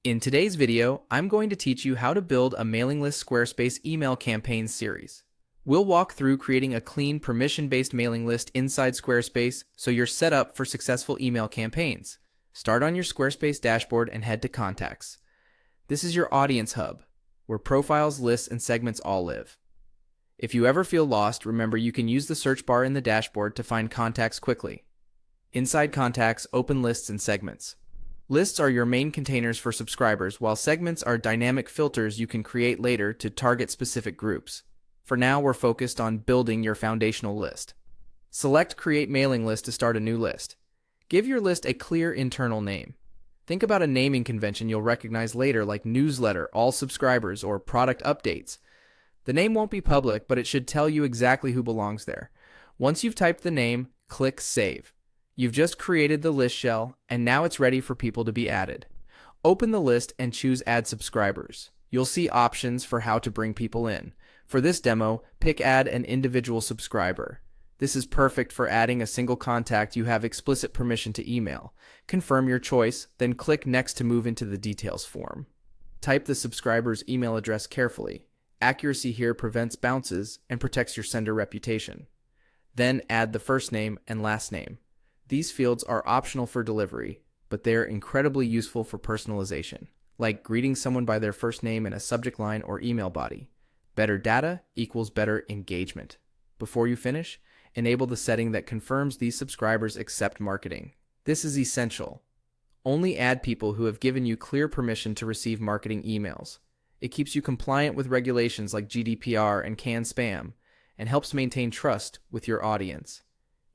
In today's video, I'm going to teach you how to build a mailing list Squarespace email campaigns series. We'll walk through creating a clean, permission-based mailing list inside Squarespace so you're set up for successful email campaigns. Start on your Squarespace dashboard and head to Contacts. This is your audience hub, where profiles, lists, and segments all live. If you ever feel lost, remember you can use the search bar in the dashboard to find contacts quickly. Inside Contacts, open Lists and Segments. Lists are your main containers for subscribers, while segments are dynamic filters you can create later to target specific groups. For now, we're focused on building your foundational list. Select Create Mailing List to start a new list. Give your list a clear internal name. Think about a naming convention you'll recognize later, like newsletter, all subscribers, or product updates. The name won't be public, but it should tell you exactly who belongs there. Once you've typed the name, click Save. You've just created the list shell, and now it's ready for people to be added. Open the list and choose Add Subscribers. You'll see options for how to bring people in. For this demo, pick Add an individual subscriber. This is perfect for adding a single contact you have explicit permission to email. Confirm your choice, then click Next to move into the Details form. Type the subscriber's email address carefully. Accuracy here prevents bounces and protects your sender reputation. Then add the first name and last name. These fields are optional for delivery, but they're incredibly useful for personalization, like greeting someone by their first name in a subject line or email body. Better data equals better engagement. Before you finish, enable the setting that confirms these subscribers accept marketing. This is essential. Only add people who have given you clear permission to receive marketing emails. It keeps you compliant with regulations like GDPR and canned spam, and helps maintain trust with your audience.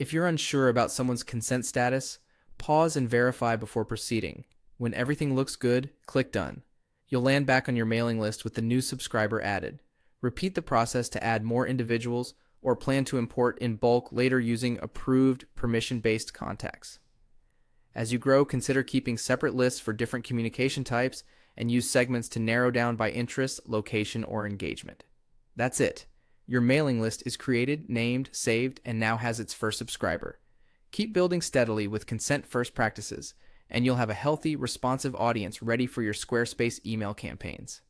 If you're unsure about someone's consent status, pause and verify before proceeding. When everything looks good, click Done. You'll land back on your mailing list with the new subscriber added. Repeat the process to add more individuals or plan to import in bulk later using approved, permission-based contacts. As you grow, consider keeping separate lists for different communication types and use segments to narrow down by interest, location, or engagement. That's it. Your mailing list is created, named, saved, and now has its first subscriber. Keep building steadily with consent-first practices, and you'll have a healthy, responsive audience ready for your Squarespace email campaigns.